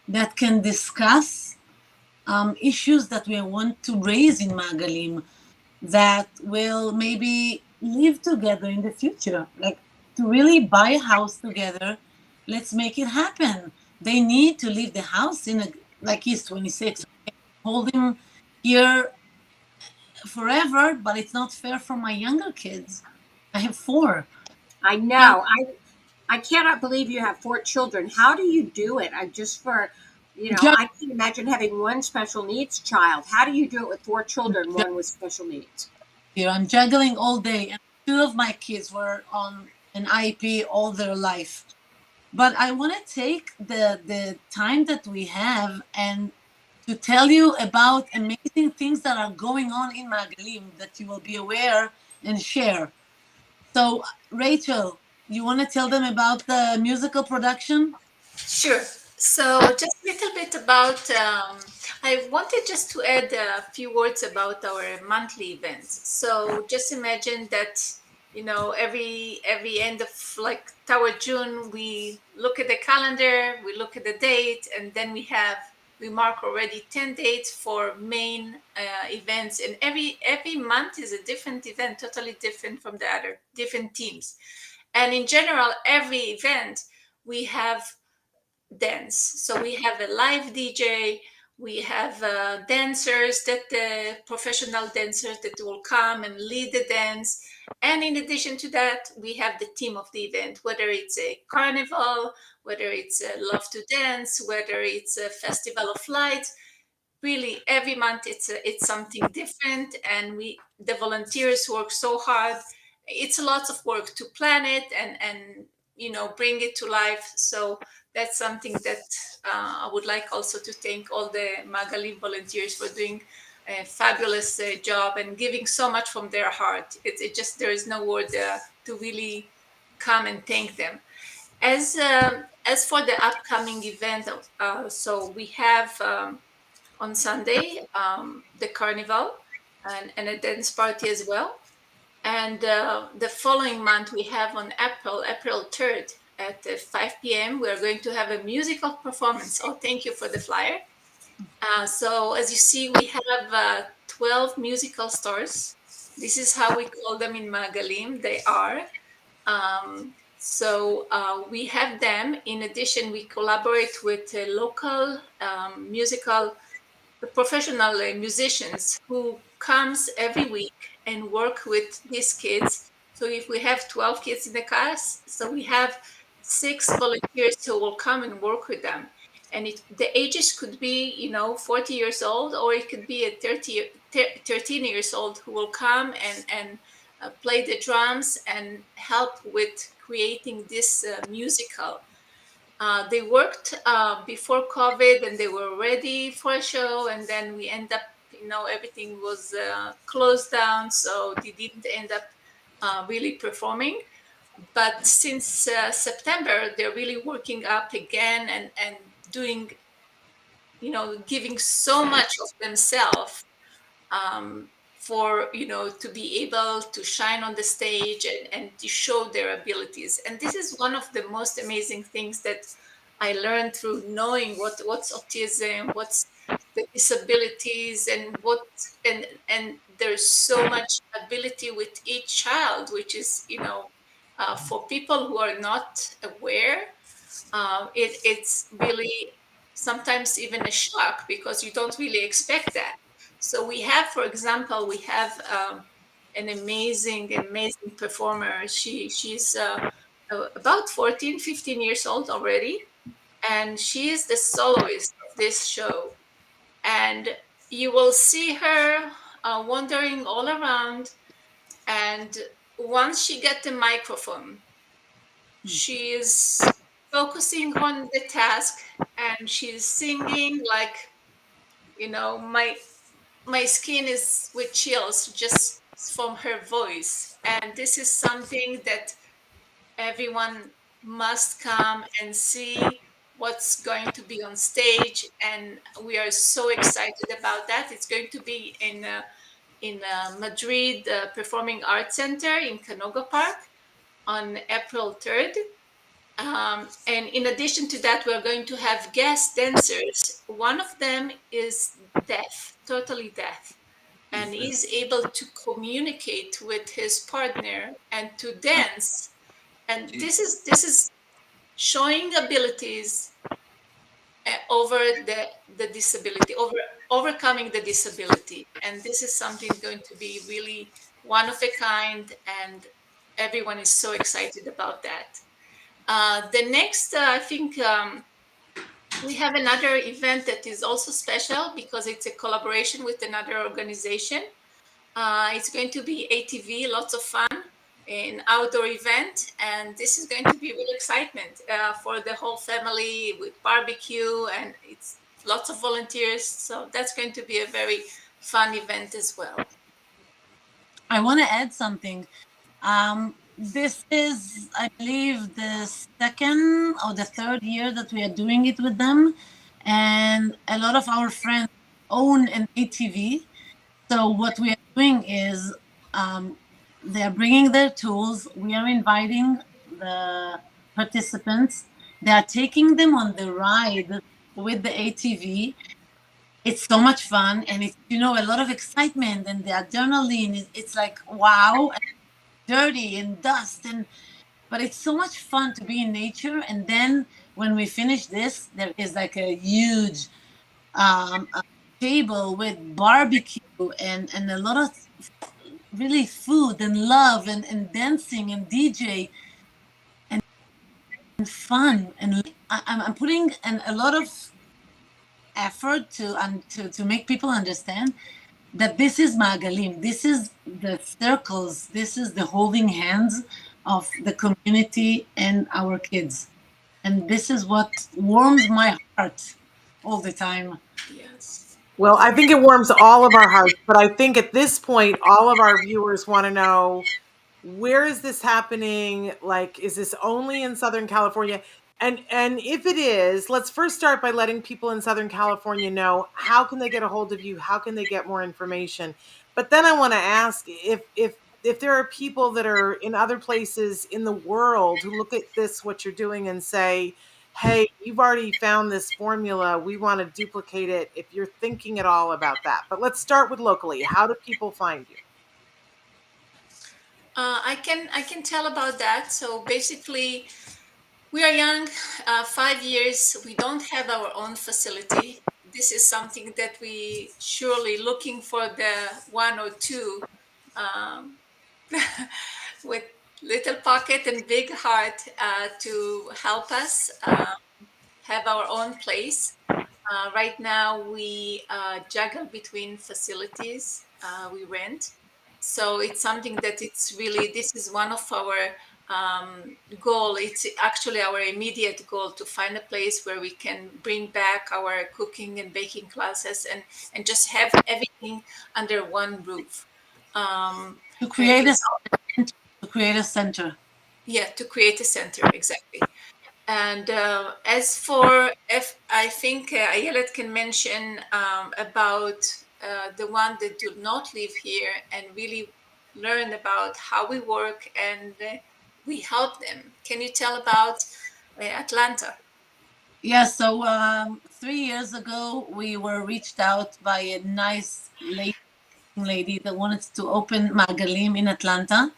that can discuss issues that we want to raise in Maagalim, that will maybe live together in the future, like to really buy a house together. Let's make it happen. They need to leave the house like he's 26. Hold him here forever, but it's not fair for my younger kids. I have 4. I know. I cannot believe you have 4 children. How do you do it? I can't imagine having one special needs child. How do you do it with 4 children, one with special needs? Here I'm juggling all day, and 2 of my kids were on an IEP all their life. But I want to take the time that we have and to tell you about amazing things that are going on in Maagalim that you will be aware and share. So, Rachel, you want to tell them about the musical production? Sure. So just a little bit about, I wanted just to add a few words about our monthly events. So just imagine that, you know, every end of like toward June, we look at the calendar, we look at the date, and then we mark already 10 dates for main events. And every month is a different event, totally different from the other, different teams. And in general, every event we have dance. So we have a live DJ, we have dancers, professional dancers that will come and lead the dance. And in addition to that, we have the theme of the event, whether it's a carnival, whether it's a love to dance, whether it's a festival of lights. Really, every month it's something different, and the volunteers work so hard. It's a lot of work to plan it and bring it to life. So that's something that I would like also to thank all the Maagalim volunteers for doing a fabulous job and giving so much from their heart. It just, there is no word to really come and thank them. As for the upcoming event, so we have on Sunday the carnival and a dance party as well. And the following month, we have on April 3rd at 5 p.m., we're going to have a musical performance. Oh, thank you for the flyer. So as you see, we have 12 musical stars. This is how we call them in Maagalim. They are. So we have them. In addition, we collaborate with local musical professional musicians who comes every week and work with these kids So if we have 12 kids in the class, so we have 6 volunteers who will come and work with them. And the ages could be, 40 years old, or it could be a 13 years old who will come and play the drums and help with creating this musical. They worked before COVID and they were ready for a show, and then we end up, everything was closed down, so they didn't end up really performing. But since September, they're really working up again and doing, giving so much of themselves for to be able to shine on the stage and to show their abilities. And this is one of the most amazing things that I learned through knowing what's autism, what's the disabilities, and there's so much ability with each child, which is for people who are not aware, it's really sometimes even a shock because you don't really expect that. So we have, for example, an amazing performer. She's about 14, 15 years old already, and she is the soloist of this show. And you will see her wandering all around, and once she get the microphone, she is focusing on the task and she's singing like, my skin is with chills just from her voice. And this is something that everyone must come and see what's going to be on stage, and we are so excited about that. It's going to be in Madrid Performing Arts Center in Canoga Park on April 3rd. And in addition to that, we're going to have guest dancers. One of them is deaf, totally deaf, and is able to communicate with his partner and to dance. And this is showing abilities over the disability, overcoming the disability. And this is something going to be really one of a kind, and everyone is so excited about that. The next, I think, we have another event that is also special because it's a collaboration with another organization. It's going to be ATV, lots of fun, an outdoor event, and this is going to be real excitement for the whole family with barbecue, and it's lots of volunteers. So that's going to be a very fun event as well. I want to add something. This is, I believe, the second or the third year that we are doing it with them. And a lot of our friends own an ATV. So what we are doing is they're bringing their tools. We are inviting the participants. They are taking them on the ride with the ATV. It's so much fun, and it's a lot of excitement, and the adrenaline. It's like wow, and dirty and dust, but it's so much fun to be in nature. And then when we finish this, there is like a huge a table with barbecue and a lot of really food and love and dancing and DJ and fun. And I'm putting a lot of effort to make people understand that this is Maagalim. This is the circles. This is the holding hands of the community and our kids. And this is what warms my heart all the time. Yes. Well, I think it warms all of our hearts, but I think at this point, all of our viewers want to know, where is this happening? Like, is this only in Southern California? And if it is, let's first start by letting people in Southern California know, how can they get a hold of you? How can they get more information? But then I want to ask if there are people that are in other places in the world who look at this, what you're doing, and say, hey, you've already found this formula, we want to duplicate it, if you're thinking at all about that. But let's start with locally. How do people find you? I can tell about that. So basically, we are young, 5 years. We don't have our own facility. This is something that we surely looking for the one or two with little pocket and big heart to help us have our own place. Right now, we juggle between facilities we rent. So it's something that it's really, this is one of our goal. It's actually our immediate goal to find a place where we can bring back our cooking and baking classes and just have everything under one roof. To And create a it's, to create a center. yeah, to create a center, exactly. And as for if I think Ayelet can mention about the one that do not live here and really learn about how we work and we help them. Can you tell about Atlanta? Yeah, so 3 years ago, we were reached out by a nice lady that wanted to open Maagalim in Atlanta,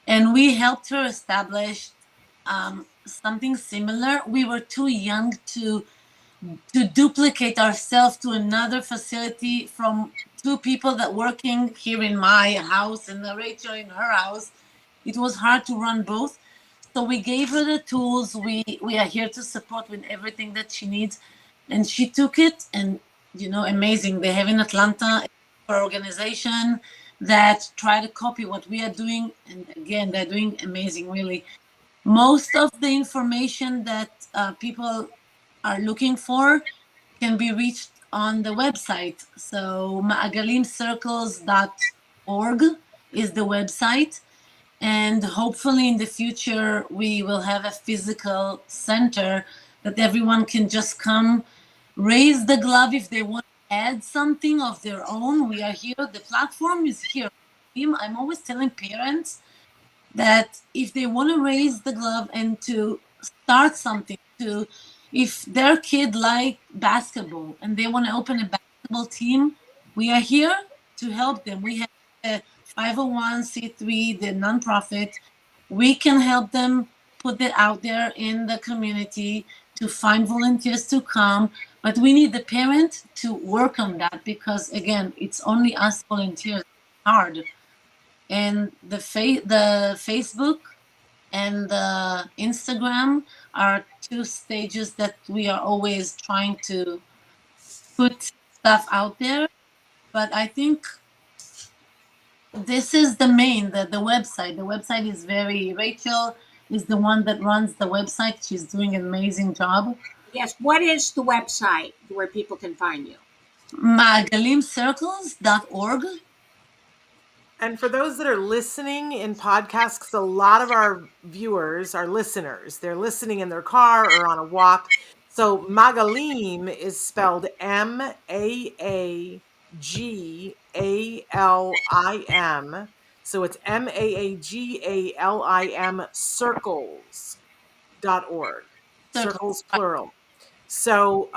and we helped her establish something similar. We were too young to duplicate ourselves to another facility from two people that working here in my house and Rachel in her house. It was hard to run both. So we gave her the tools. We are here to support with everything that she needs. And she took it and amazing. They have in Atlanta an organization that try to copy what we are doing. And again, they're doing amazing, really. Most of the information that people are looking for can be reached on the website. So maagalimcircles.org is the website. And hopefully in the future, we will have a physical center that everyone can just come, raise the glove if they want to add something of their own. We are here. The platform is here. I'm always telling parents that if they want to raise the glove and to start something, to if their kid like basketball and they want to open a basketball team, we are here to help them. We have a 501c3, the nonprofit. We can help them put it out there in the community to find volunteers to come, but we need the parent to work on that because again, it's only us volunteers. It's hard. And the Facebook and the Instagram are two stages that we are always trying to put stuff out there. But I think this is the main, the website. The website is Rachel is the one that runs the website. She's doing an amazing job. Yes. What is the website where people can find you? Maagalimcircles.org. And for those that are listening in podcasts, 'cause a lot of our viewers are listeners. They're listening in their car or on a walk. So Maagalim is spelled Maagalim. So it's Maagalim circles.org. Circles plural. So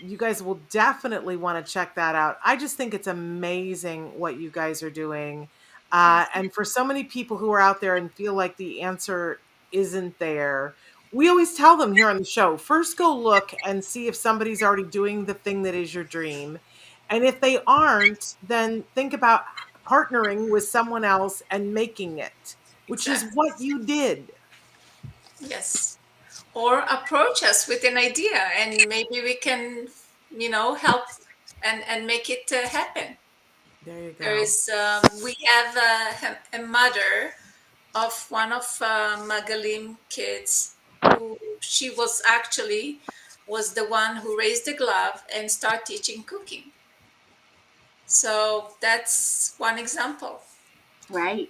you guys will definitely want to check that out. I just think it's amazing what you guys are doing. And for so many people who are out there and feel like the answer isn't there, we always tell them here on the show, first go look and see if somebody's already doing the thing that is your dream. And if they aren't, then think about partnering with someone else and making it, which is what you did. Yes. Or approach us with an idea and maybe we can, help and make it happen. There you go. There is, we have a mother of one of Maagalim kids who she was the one who raised the glove and started teaching cooking. So that's one example. Right.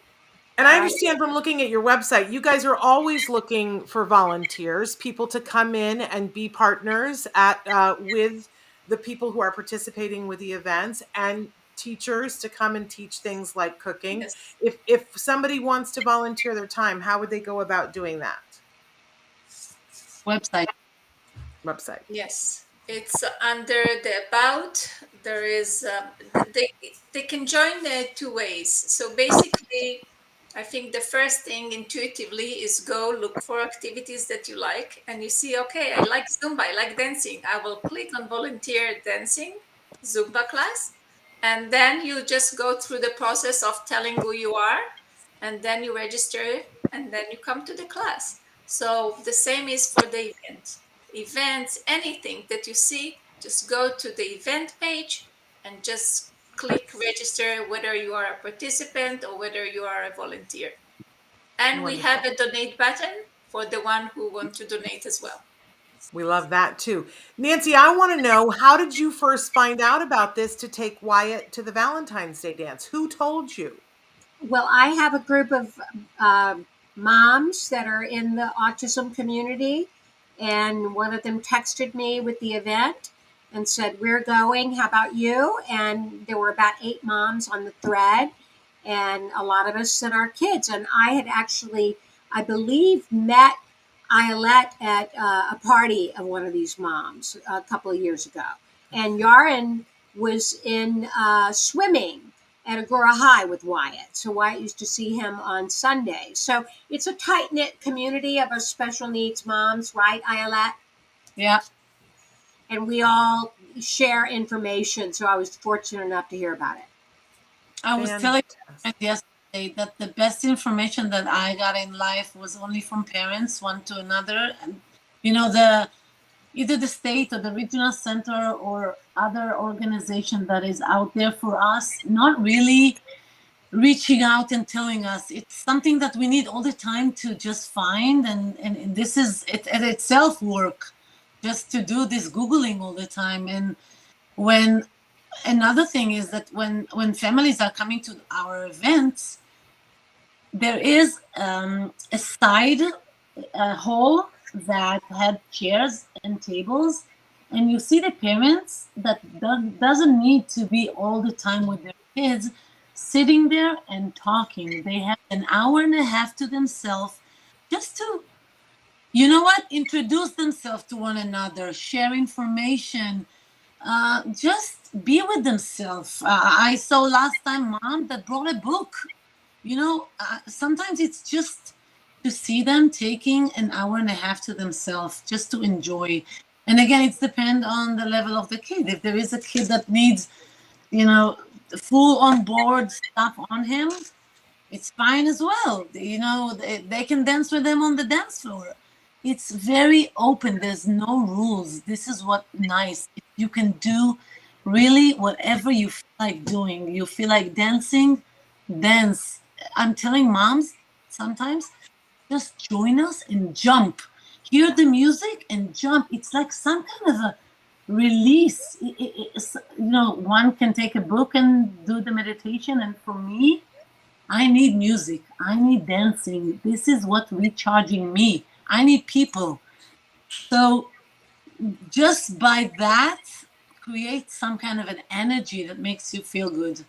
And I understand from looking at your website, you guys are always looking for volunteers, people to come in and be partners with the people who are participating with the events, and teachers to come and teach things like cooking. Yes. If somebody wants to volunteer their time, how would they go about doing that? Website. Yes, it's under the about. There is they can join two ways. So basically, I think the first thing intuitively is go look for activities that you like, and you see, okay, I like Zumba, I like dancing. I will click on volunteer dancing Zumba class, and then you just go through the process of telling who you are and then you register, and then you come to the class. So the same is for the events, anything that you see, just go to the event page and just click register, whether you are a participant or whether you are a volunteer. And we Wonderful. have a donate button for the one who want to donate as well. We love that too. Nancy, I want to know, how did you first find out about this to take Wyatt to the Valentine's Day dance? Who told you? Well, I have a group of moms that are in the autism community, and one of them texted me with the event and said, "We're going. How about you?" And there were about 8 moms on the thread, and a lot of us sent our kids. And I had actually, I believe, met Ayelet at a party of one of these moms a couple of years ago. And Yaren was in swimming at Agora High with Wyatt. So Wyatt used to see him on Sundays. So it's a tight knit community of us special needs moms, right, Ayelet? Yeah. And we all share information. So I was fortunate enough to hear about it. I was telling my friend yesterday that the best information that I got in life was only from parents, one to another. And either the state or the regional center or other organization that is out there for us, not really reaching out and telling us. It's something that we need all the time to just find, and this is it at itself work, just to do this Googling all the time. And when another thing is that when families are coming to our events, there is a side hall that had chairs and tables, and you see the parents that doesn't need to be all the time with their kids sitting there and talking. They have an hour and a half to themselves, just to, introduce themselves to one another, share information, just be with themselves. I saw last time mom that brought a book. Sometimes it's just to see them taking an hour and a half to themselves just to enjoy. And again, it depends on the level of the kid. If there is a kid that needs, full on board stuff on him, it's fine as well. They can dance with them on the dance floor. It's very open. There's no rules. This is what nice. You can do really whatever you feel like doing. You feel like dancing, dance. I'm telling moms sometimes, just join us and jump. Hear the music and jump. It's like some kind of a release. One can take a book and do the meditation. And for me, I need music. I need dancing. This is what recharging me. I need people. So just by that, create some kind of an energy that makes you feel good.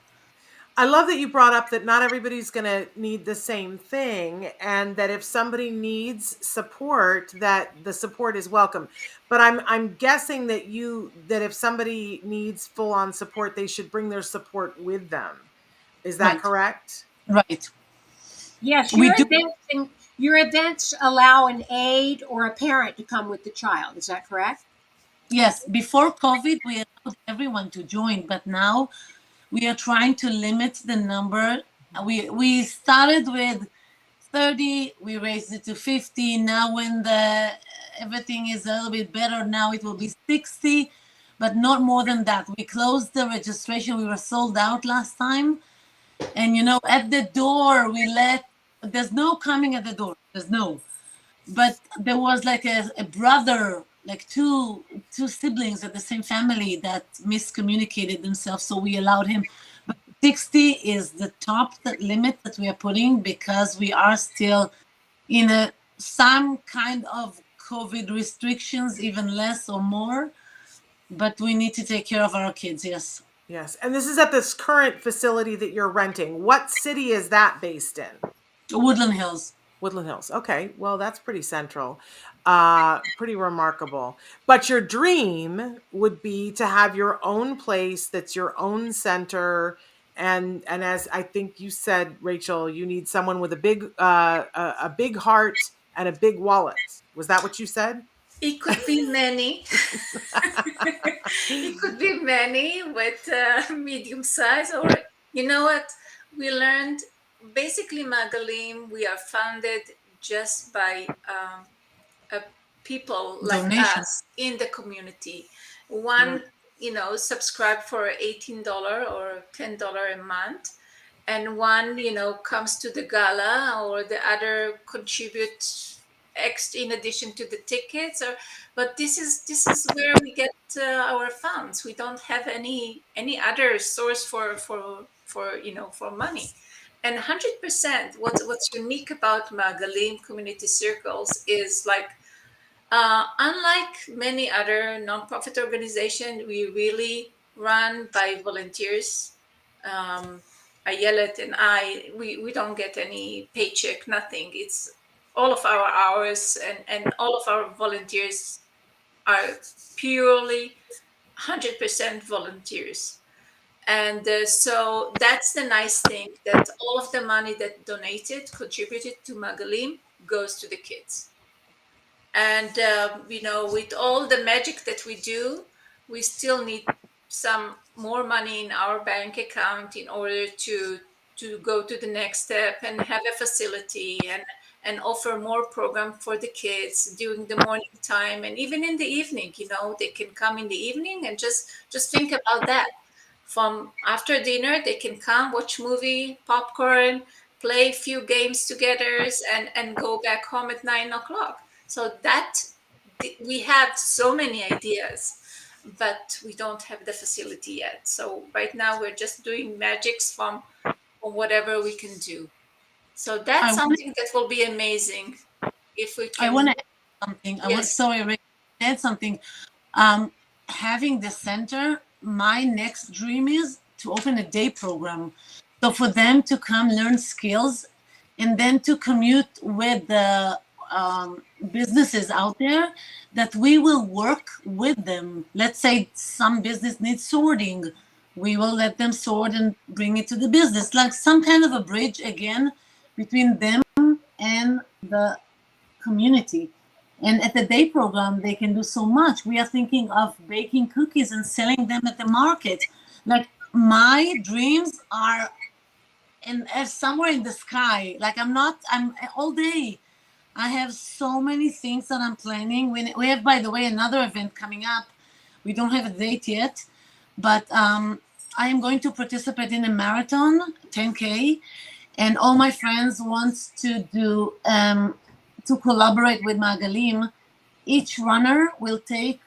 I love that you brought up that not everybody's going to need the same thing, and that if somebody needs support, that the support is welcome. But I'm guessing that if somebody needs full-on support, they should bring their support with them. Is that correct? Right. Yes, your events allow an aide or a parent to come with the child. Is that correct? Yes. Before COVID, we allowed everyone to join, but now we are trying to limit the number. We started with 30, we raised it to 50. Now when everything is a little bit better, now it will be 60, but not more than that. We closed the registration. We were sold out last time. And at the door, there's no coming at the door. There's no. But there was like a brother, like two siblings of the same family that miscommunicated themselves, so we allowed him. But 60 is the top limit that we are putting, because we are still in some kind of COVID restrictions, even less or more. But we need to take care of our kids, yes. Yes. And this is at this current facility that you're renting. What city is that based in? Woodland Hills. Woodland Hills. Okay. Well, that's pretty central. Pretty remarkable. But your dream would be to have your own place that's your own center. And as I think you said, Rachel, you need someone with a big heart and a big wallet. Was that what you said? It could be many. It could be many with medium size, or you know what? We learned basically, Maagalim, we are founded just by uh, people like Donation. us in the community. One, subscribe for $18 or $10 a month, and one, comes to the gala, or the other contribute X in addition to the tickets. Or, but this is where we get our funds. We don't have any other source for money. And 100%, what's unique about Maagalim Community Circles is like, unlike many other nonprofit organizations, we really run by volunteers. Ayelet and we don't get any paycheck, nothing. It's all of our hours, and all of our volunteers are purely 100% volunteers. And so that's the nice thing, that all of the money that contributed to Maagalim goes to the kids. And with all the magic that we do, we still need some more money in our bank account in order to go to the next step and have a facility, and offer more program for the kids during the morning time, and even in the evening. They can come in the evening, and just think about that. From after dinner, they can come, watch movie, popcorn, play a few games together, and go back home at 9 o'clock. So that we have so many ideas, but we don't have the facility yet. So right now we're just doing magics from whatever we can do. So that's something that will be amazing if we can. I want to add something. Yes. Sorry, Rick, add something. Having the center, my next dream is to open a day program. So for them to come learn skills, and then to commute with the businesses out there, that we will work with them. Let's say some business needs sorting. We will let them sort and bring it to the business, like some kind of a bridge again between them and the community. And at the day program, they can do so much. We are thinking of baking cookies and selling them at the market. Like, my dreams are somewhere in the sky. Like, I'm all day. I have so many things that I'm planning. We have, by the way, another event coming up. We don't have a date yet, but I am going to participate in a marathon, 10K, and all my friends wants to do to collaborate with Maagalim. Each runner will take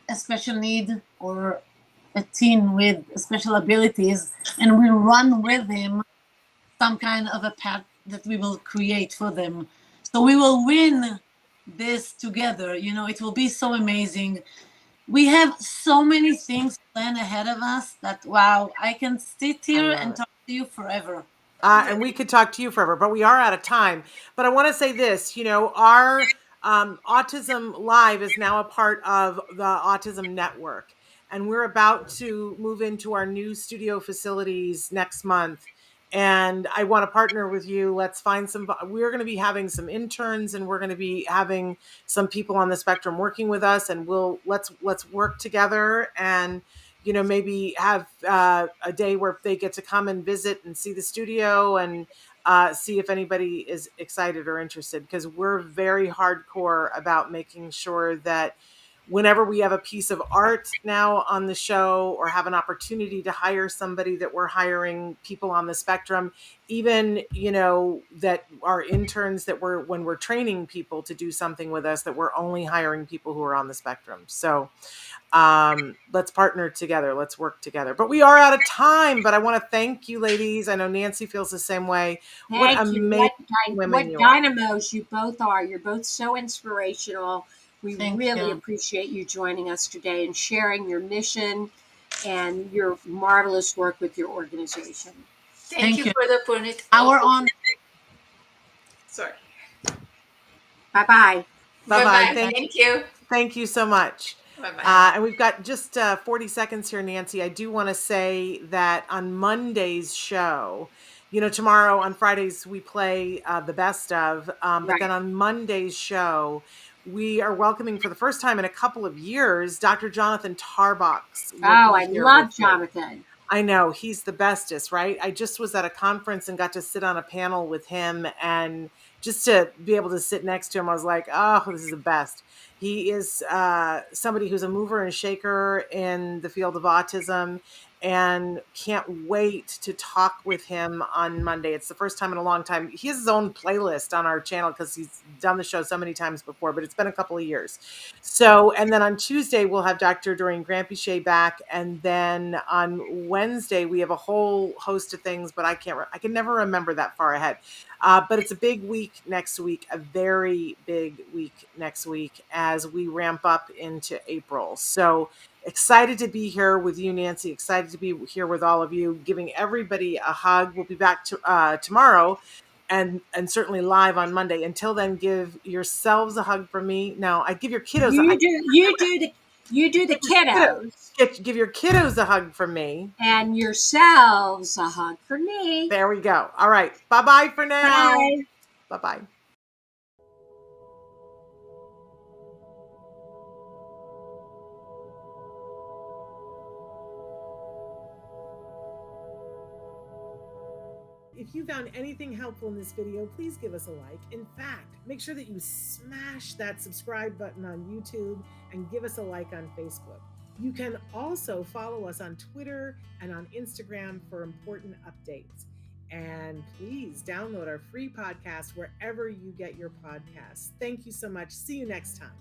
a special need or a teen with special abilities, and we'll run with him some kind of a path that we will create for them. So we will win this together. It will be so amazing. We have so many things planned ahead of us that, wow, I can sit here and talk to you forever. And we could talk to you forever, but we are out of time. But I want to say this, our Autism Live is now a part of the Autism Network, and we're about to move into our new studio facilities next month. And I want to partner with you. Let's find we're going to be having some interns, and we're going to be having some people on the spectrum working with us, and let's work together, and maybe have a day where they get to come and visit and see the studio, and see if anybody is excited or interested, because we're very hardcore about making sure that whenever we have a piece of art now on the show, or have an opportunity to hire somebody, that we're hiring people on the spectrum, even, that our interns, that when we're training people to do something with us, that we're only hiring people who are on the spectrum. So let's partner together. Let's work together. But we are out of time. But I want to thank you, ladies. I know Nancy feels the same way. What amazing women you are. dynamos you both are. You're both so inspirational. We really appreciate you joining us today and sharing your mission and your marvelous work with your organization. Thank you for the opportunity. Our honor. Sorry. Bye-bye. Bye-bye. Thank you. Thank you so much. Bye-bye. And we've got just 40 seconds here, Nancy. I do want to say that on Monday's show, tomorrow on Fridays we play the best of, but then on Monday's show, we are welcoming for the first time in a couple of years, Dr. Jonathan Tarbox. Oh, I love Jonathan. I know, he's the bestest, right? I just was at a conference and got to sit on a panel with him, and just to be able to sit next to him, I was like, oh, this is the best. He is somebody who's a mover and shaker in the field of autism, and can't wait to talk with him on Monday. It's the first time in a long time. He has his own playlist on our channel because he's done the show so many times before, but it's been a couple of years. So, and then on Tuesday, we'll have Dr. Doreen Grampiche back. And then on Wednesday, we have a whole host of things, but I can never remember that far ahead. But it's a big week next week, a very big week next week as we ramp up into April. So excited to be here with you, Nancy. Excited to be here with all of you, giving everybody a hug. We'll be back tomorrow and certainly live on Monday. Until then, give yourselves a hug from me. Now, I give your kiddos You do the kiddos. give your kiddos a hug from me. And yourselves a hug from me. There we go. All right. Bye-bye for now. Bye. Bye-bye. If you found anything helpful in this video, please give us a like. In fact, make sure that you smash that subscribe button on YouTube and give us a like on Facebook. You can also follow us on Twitter and on Instagram for important updates. And please download our free podcast wherever you get your podcasts. Thank you so much. See you next time.